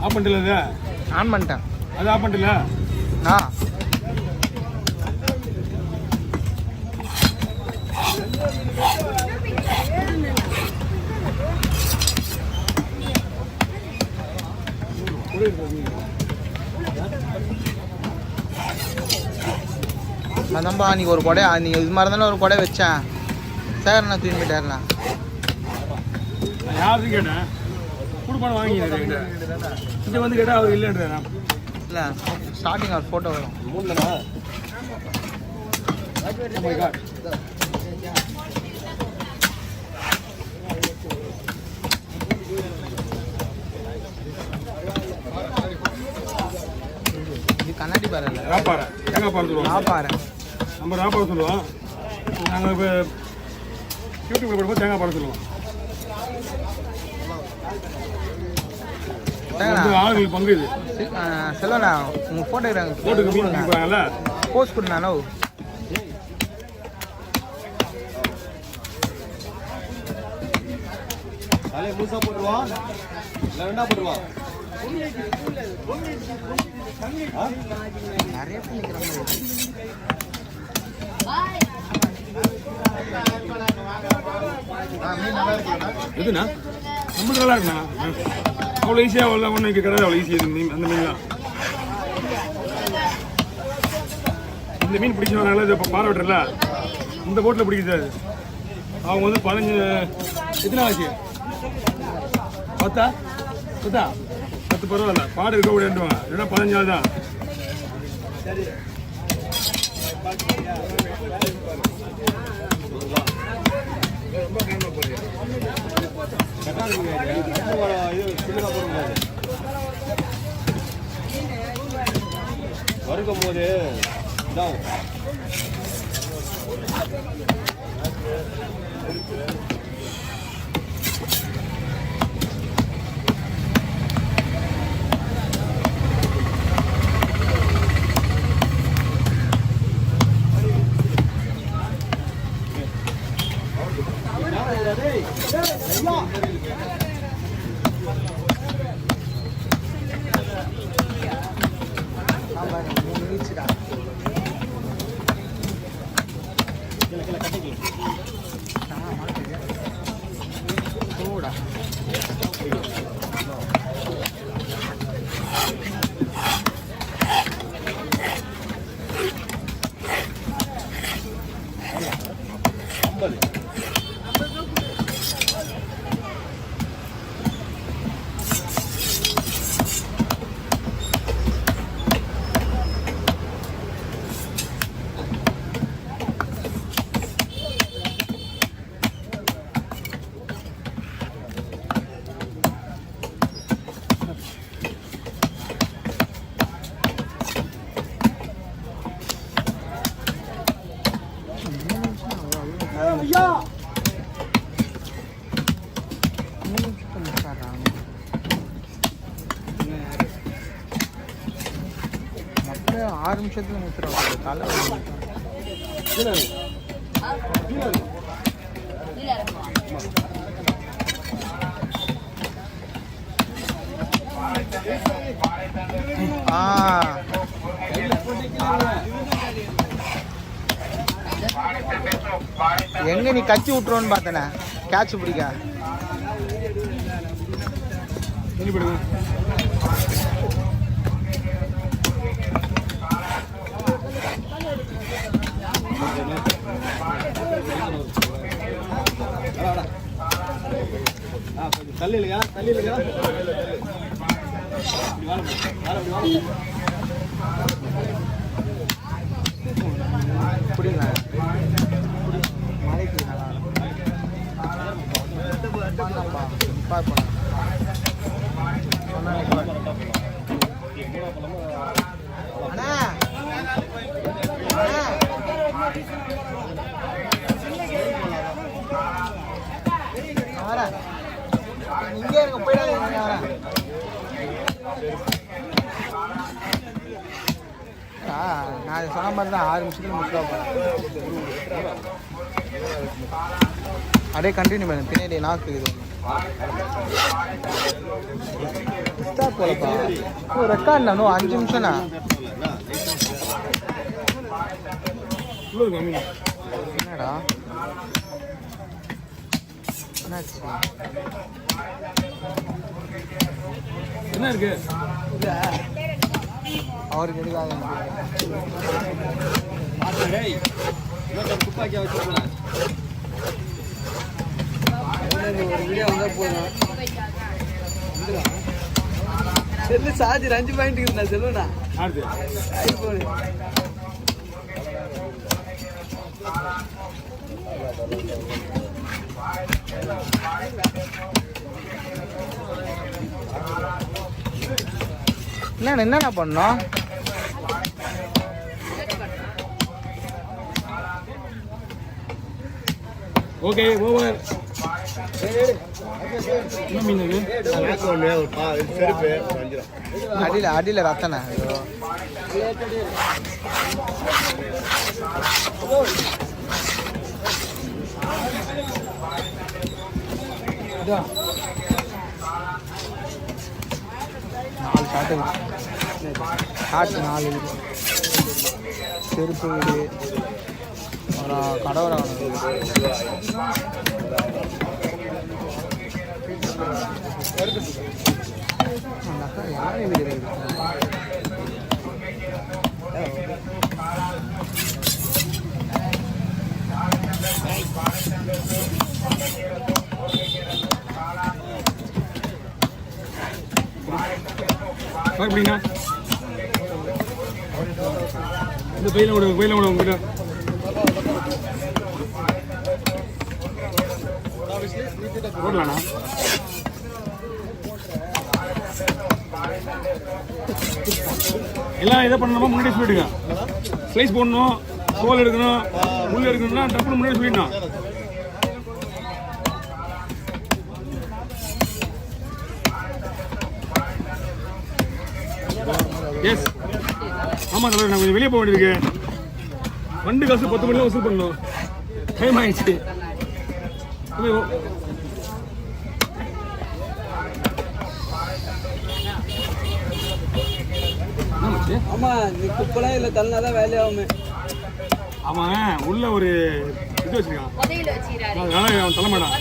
Of பண்ணிட்டல on பண்ணிட்டேன். அது of பண்ணிட்டல அதான்பா அன்றைக்கி ஒரு கொடை நீங்கள் இது மாதிரி தானே ஒரு கொடை வச்சேன். சேகர் நான் தூக்கி போயிட்டாருண்ணா. யாருக்கு கேட்டேன் கொடுப்பான வாங்கிக்கிறேன். இங்கே வந்து கேட்டால் அவர் இல்லைன்றா. இல்லை ஸ்டார்டிங் அவர் ஃபோட்டோ வரும். இது கண்ணாடி பாறை இல்லை, ராப்பாறை. தேங்காய் பாறை சொல்லுவோம். ராப்பாறை நம்ம ராப்பாறை சொல்லுவோம். நாங்கள் இப்போ யூடியூப்ல போடும்போது தேங்காய் பாறை சொல்லுவோம். ஆளுங்களுக்கு பங்கு இது. செல்வண்ணா உங்கள் ஃபோட்டோகிராஃபர் போட்டுக்கு மீன் கொடுக்குறாங்கல்ல, போஸ்ட் கொடுண்ணானோ. தலையை முழுசா போட்டுருவான் இல்லை ரெண்டா போட்டுருவான். நிறைய பேர் நிற்கிற மாதிரி எதுண்ணா நம்மளுக்கு நல்லா இருக்குண்ணா. அவ்வளோ ஈஸியாக அவ்வளோ ஒன்று கிடையாது. அவ்வளோ ஈஸியாக இருக்குது அந்த மீன்லாம். இந்த மீன் பிடிச்சவனால இது இப்போ பாறை விட்டுறல இந்த போட்டில் பிடிக்குது. அவங்க வந்து 15 எத்தனை ஆச்சு 10 பரவாயில்ல. பாடு இருக்க விடாண்டுவாங்க. இல்லைன்னா 15 தான். வறுக்கும் போது இதாகும். அப்படியே 6 நிமிஷத்துல முடிச்சிருவாங்க. தலை எங்க நீ கச்சி விட்டுருவோன்னு பார்த்தன கேட்ச் பிடிக்க. தள்ளி இல்லையா புரியுங்களா? மழைக்கு நல்லா இங்கே இருங்க போயிடாதீங்க. நான் சொன்ன மாதிரி தான் 6 நிமிஷத்துல முடிச்சுடா போகிறேன். அப்படியே கண்டினியூ பண்ணு. பின்னாடி நாக்கு இது ஸ்டார்ட் போலப்பா. ஓ ரெக்கார்ட் நானும் 5 நிமிஷம்ண்ணா. என்னடா என்னாச்சு? என்ன இருக்கு அவருக்கு எதுக்காக துப்பாக்கியா வச்சு போனேன். ஒரு வீடியோ வந்தால் போதும். செல்லு சார்ஜர் 5 பாயிண்ட் இருக்குண்ணா. செல்லுண்ணா ஆடுது ஐஃபோனு. என்னண்ணா பண்ணோம்? Okay over. என்ன மீன் இது? அடியில் ரத்தண்ணா. இதா 4 ஷாட்டு. ஷாட்டு 4 இருக்குது. செருப்பு வீடு அப்புறம் கடவுரை எல்லாரும் வீடு இருக்குது. எப்படின்னா இந்த பையில விட உங்ககிட்ட போடலாண்ணா. எல்லாம் இதை பண்ணணுமா முன்னாடி சொல்லிடுங்க. ஸ்லைஸ் போடணும், தோல் எடுக்கணும், முள் எடுக்கணும்னா டப்புனு முன்னாடி சொல்லிடணும். எஸ் ஆமாம் தலைவர், நான் கொஞ்சம் வெளியே போக வேண்டியிருக்கு. வண்டு காசு 10 மணிக்கு வசூல் பண்ணணும். டைம் ஆயிடுச்சு. ஆமா நீ குப்பெல்லாம் இல்லை தள்ளினாதான் வேலையாகுமே. அவன் உள்ள ஒரு இது வச்சிருக்கான், அதனால அவன் தள்ள மாட்டான்.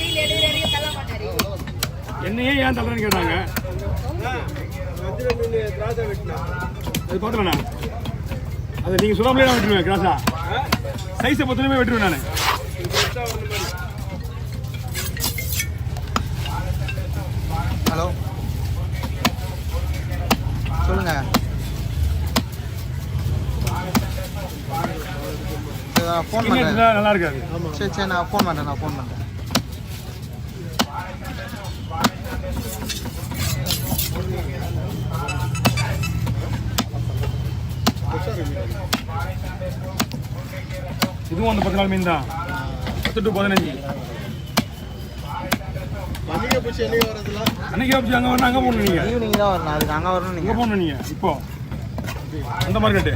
என்னையே ஏன் தள்ளுறேன்னு கேட்டாங்க. அது பார்த்துலண்ணா, அதை நீங்கள் சொல்லாமலே நான் வெட்டுருவேன். கிராஸா சைஸை பொறுத்தவரையுமே வெட்டுருவேன் நான். ஹலோ சொல்லுங்க. ஃபோன் பண்ணுறேன். நல்லா இருக்காது. சரி நான் ஃபோன் பண்ணுறேன். இதுவும் அந்த 10 நாள் மீன் தான். 10 to 15. அன்னைக்கு வச்சு அங்கே வரணும், அங்கே போகணும். நீங்கள் ஈவினிங் தான் வரணும். அதுக்கு அங்கே வரணும். எங்கே போகணும் நீங்கள்? இப்போ அந்த மார்க்கெட்டு